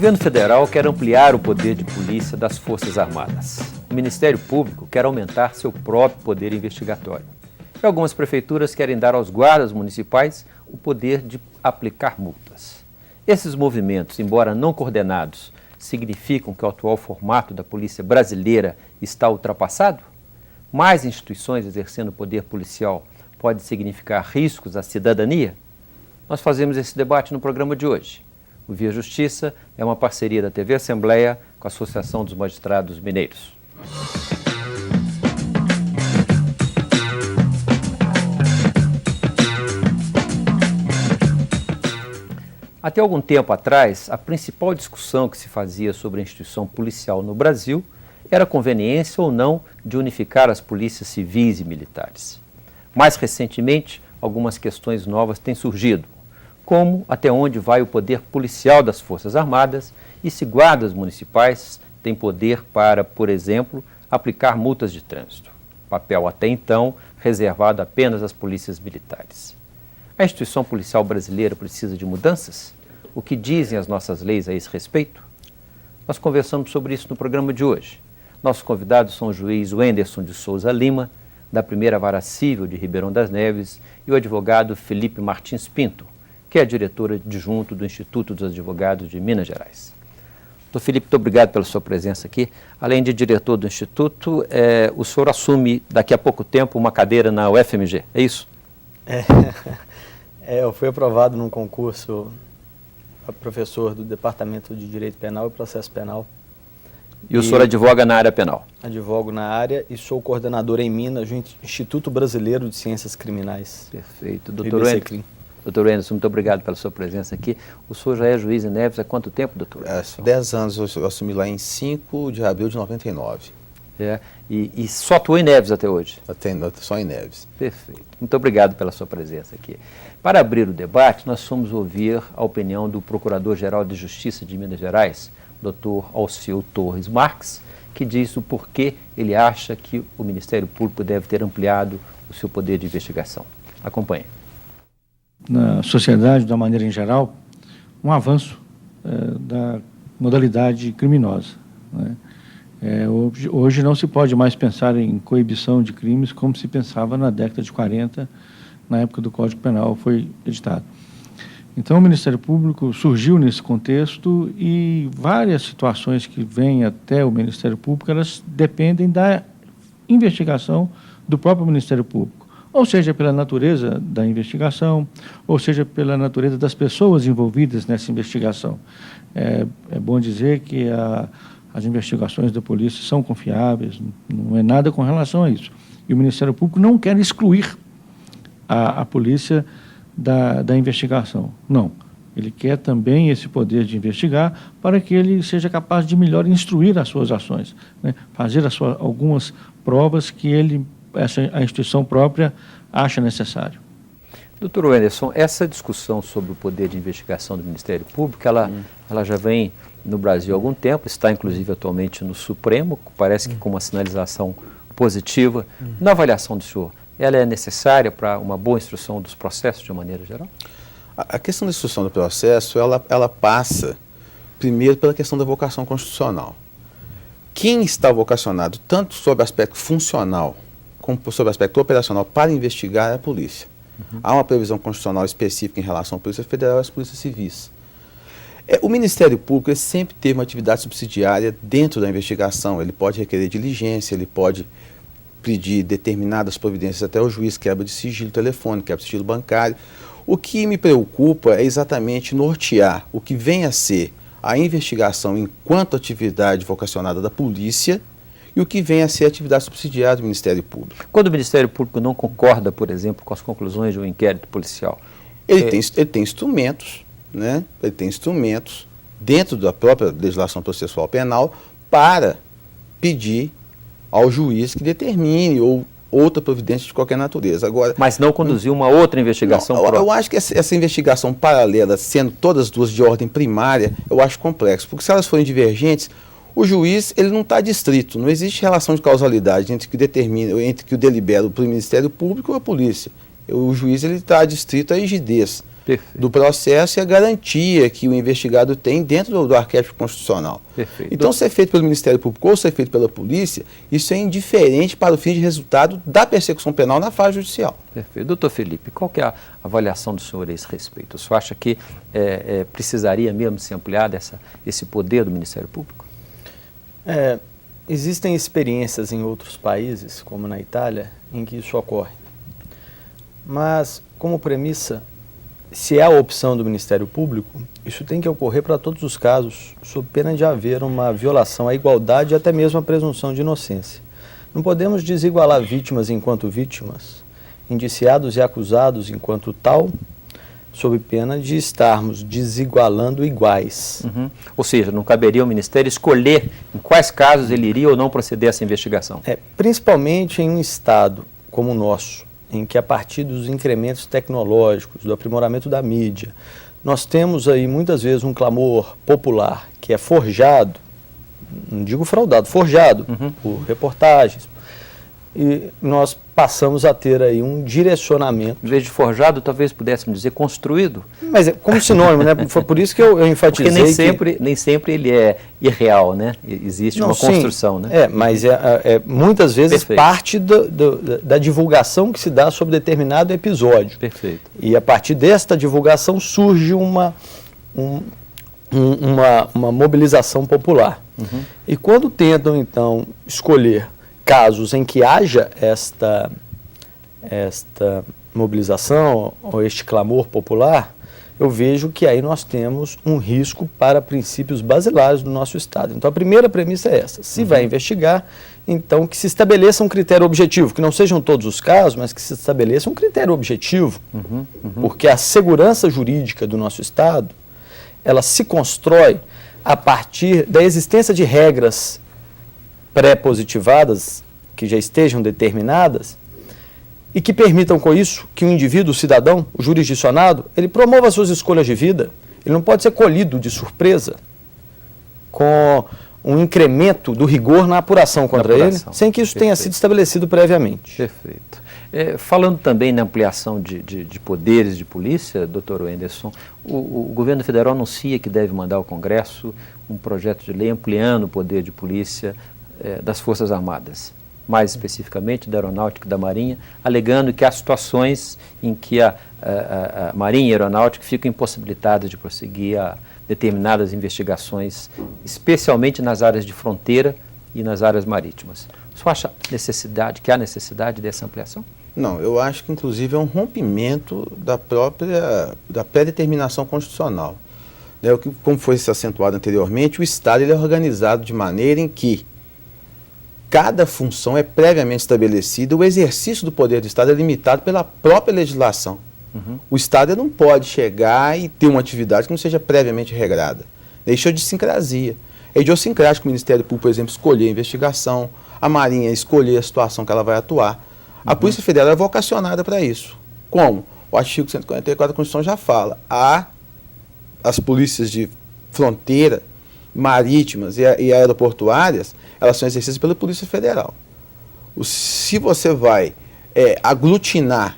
governo federal quer ampliar o poder de polícia das Forças Armadas. O Ministério Público quer aumentar seu próprio poder investigatório. E algumas prefeituras querem dar aos guardas municipais o poder de aplicar multas. Esses movimentos, embora não coordenados, significam que o atual formato da polícia brasileira está ultrapassado? Mais instituições exercendo poder policial pode significar riscos à cidadania? Nós fazemos esse debate no programa de hoje. O Via Justiça é uma parceria da TV Assembleia com a Associação dos Magistrados Mineiros. Até algum tempo atrás, a principal discussão que se fazia sobre a instituição policial no Brasil era a conveniência ou não de unificar as polícias civis e militares. Mais recentemente, algumas questões novas têm surgido, como até onde vai o poder policial das Forças Armadas e se guardas municipais têm poder para, por exemplo, aplicar multas de trânsito, papel até então reservado apenas às polícias militares. A instituição policial brasileira precisa de mudanças? O que dizem as nossas leis a esse respeito? Nós conversamos sobre isso no programa de hoje. Nossos convidados são o juiz Wenderson de Souza Lima, da Primeira Vara Civil de Ribeirão das Neves, e o advogado Felipe Martins Pinto, que é diretor adjunto do Instituto dos Advogados de Minas Gerais. Doutor Felipe, muito obrigado pela sua presença aqui. Além de diretor do Instituto, o senhor assume daqui a pouco tempo uma cadeira na UFMG, é isso? Eu fui aprovado num concurso a professor do Departamento de Direito Penal e Processo Penal. E o senhor advoga na área penal? Advogo na área e sou coordenador em Minas do Instituto Brasileiro de Ciências Criminais. Perfeito. Doutor Wenderson, muito obrigado pela sua presença aqui. O senhor já é juiz em Neves há quanto tempo, doutor? 10 anos, eu assumi lá em 5 de abril de 99. E só atuou em Neves até hoje? Só em Neves. Perfeito. Muito obrigado pela sua presença aqui. Para abrir o debate, nós fomos ouvir a opinião do Procurador-Geral de Justiça de Minas Gerais, Dr. Alceu Torres Marques, que diz o porquê ele acha que o Ministério Público deve ter ampliado o seu poder de investigação. Acompanhe. Na sociedade, de uma maneira em geral, um avanço da modalidade criminosa, né? Hoje não se pode mais pensar em coibição de crimes como se pensava na década de 40, na época do Código Penal foi editado. Então, o Ministério Público surgiu nesse contexto e várias situações que vêm até o Ministério Público, elas dependem da investigação do próprio Ministério Público, ou seja, pela natureza da investigação, ou seja, pela natureza das pessoas envolvidas nessa investigação. É bom dizer que as investigações da polícia são confiáveis, não é nada com relação a isso. E o Ministério Público não quer excluir a polícia da investigação. Não. Ele quer também esse poder de investigar para que ele seja capaz de melhor instruir as suas ações, né? Fazer algumas provas que a instituição própria acha necessário. Doutor Wenderson, essa discussão sobre o poder de investigação do Ministério Público, ela já vem no Brasil há algum tempo, está inclusive atualmente no Supremo, parece que com uma sinalização positiva. Na avaliação do senhor, ela é necessária para uma boa instrução dos processos de uma maneira geral? A questão da instrução do processo, ela passa primeiro pela questão da vocação constitucional. Quem está vocacionado tanto sob aspecto funcional como sob aspecto operacional para investigar é a polícia. Há uma previsão constitucional específica em relação à Polícia Federal e às polícias civis. O Ministério Público sempre teve uma atividade subsidiária dentro da investigação. Ele pode requerer diligência, ele pode pedir determinadas providências até o juiz, quebra de sigilo telefônico, quebra de sigilo bancário. O que me preocupa é exatamente nortear o que vem a ser a investigação enquanto atividade vocacionada da polícia e o que vem a ser a atividade subsidiária do Ministério Público. Quando o Ministério Público não concorda, por exemplo, com as conclusões de um inquérito policial? Ele tem instrumentos, né? Ele tem instrumentos dentro da própria legislação processual penal para pedir ao juiz que determine ou outra providência de qualquer natureza. Agora, mas não conduziu uma outra investigação própria? Eu acho que essa investigação paralela, sendo todas duas de ordem primária, eu acho complexo, porque se elas forem divergentes, o juiz ele não está distrito, não existe relação de causalidade entre que o delibera o Ministério Público ou a polícia. O juiz está distrito à rigidez Perfeito. do processo e a garantia que o investigado tem dentro do arquétipo constitucional. Perfeito. Então, ser feito pelo Ministério Público ou ser feito pela polícia, isso é indiferente para o fim de resultado da persecução penal na fase judicial. Perfeito. Doutor Felipe, qual que é a avaliação do senhor a esse respeito? O senhor acha que precisaria mesmo se ampliar esse poder do Ministério Público? Existem experiências em outros países, como na Itália, em que isso ocorre. Mas, como premissa, se é a opção do Ministério Público, isso tem que ocorrer para todos os casos, sob pena de haver uma violação à igualdade e até mesmo à presunção de inocência. Não podemos desigualar vítimas enquanto vítimas, indiciados e acusados enquanto tal, sob pena de estarmos desigualando iguais. Uhum. Ou seja, não caberia ao Ministério escolher em quais casos ele iria ou não proceder a essa investigação? Principalmente em um Estado como o nosso, em que a partir dos incrementos tecnológicos, do aprimoramento da mídia, nós temos aí muitas vezes um clamor popular que é forjado, não digo fraudado, forjado por reportagens, e nós passamos a ter aí um direcionamento. Em vez de forjado, talvez pudéssemos dizer construído. Mas é como sinônimo, né? Foi por isso que eu enfatizei. Porque nem sempre ele é irreal, né? Existe uma construção, né? Mas muitas vezes parte da divulgação que se dá sobre determinado episódio. Perfeito. E a partir desta divulgação surge uma mobilização popular. E quando tentam, então, escolher casos em que haja esta mobilização ou este clamor popular, eu vejo que aí nós temos um risco para princípios basilares do nosso Estado. Então, a primeira premissa é essa. Se vai investigar, então que se estabeleça um critério objetivo, que não sejam todos os casos, mas que se estabeleça um critério objetivo, porque a segurança jurídica do nosso Estado, ela se constrói a partir da existência de regras pré-positivadas, que já estejam determinadas, e que permitam com isso que o indivíduo, o cidadão, o jurisdicionado, ele promova suas escolhas de vida. Ele não pode ser colhido de surpresa com um incremento do rigor na apuração contra ele, sem que isso tenha sido estabelecido previamente. Perfeito. Falando também na ampliação de poderes de polícia, doutor Wenderson, o governo federal anuncia que deve mandar ao Congresso um projeto de lei ampliando o poder de polícia das Forças Armadas, mais especificamente da Aeronáutica e da Marinha, alegando que há situações em que a Marinha e a Aeronáutica ficam impossibilitadas de prosseguir determinadas investigações, especialmente nas áreas de fronteira e nas áreas marítimas. O senhor acha que há necessidade dessa ampliação? Não, eu acho que inclusive é um rompimento da pré-determinação constitucional. Como foi se acentuado anteriormente, o Estado ele é organizado de maneira em que cada função é previamente estabelecida, o exercício do poder do Estado é limitado pela própria legislação. O Estado não pode chegar e ter uma atividade que não seja previamente regrada. Isso é idiosincrasia. É idiosincrático o Ministério Público, por exemplo, escolher a investigação, a Marinha escolher a situação que ela vai atuar. A Polícia Federal é vocacionada para isso. Como? O artigo 144 da Constituição já fala. As polícias de fronteira, marítimas e aeroportuárias, elas são exercidas pela Polícia Federal. Se você vai aglutinar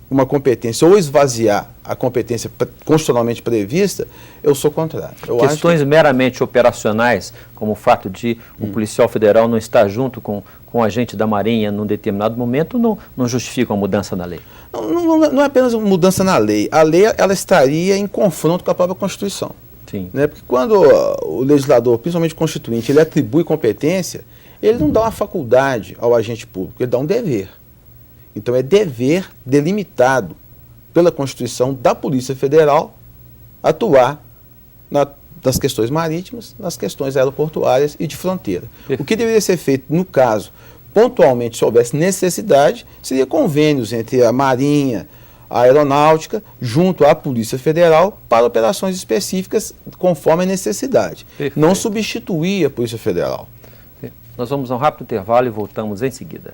uma competência ou esvaziar a competência constitucionalmente prevista, eu sou contrário. Questões meramente operacionais, como o fato de o policial federal não estar junto com o agente da Marinha num determinado momento, não justificam a mudança na lei? Não é apenas uma mudança na lei. A lei ela estaria em confronto com a própria Constituição. Sim. Né? Porque quando o legislador, principalmente o constituinte, ele atribui competência, ele não dá uma faculdade ao agente público, ele dá um dever. Então é dever delimitado pela Constituição da Polícia Federal atuar nas questões marítimas, nas questões aeroportuárias e de fronteira. Perfeito. O que deveria ser feito, no caso, pontualmente, se houvesse necessidade, seria convênios entre a Marinha, a Aeronáutica, junto à Polícia Federal, para operações específicas conforme a necessidade. Perfeito. Não substituir a Polícia Federal. Nós vamos a um rápido intervalo e voltamos em seguida.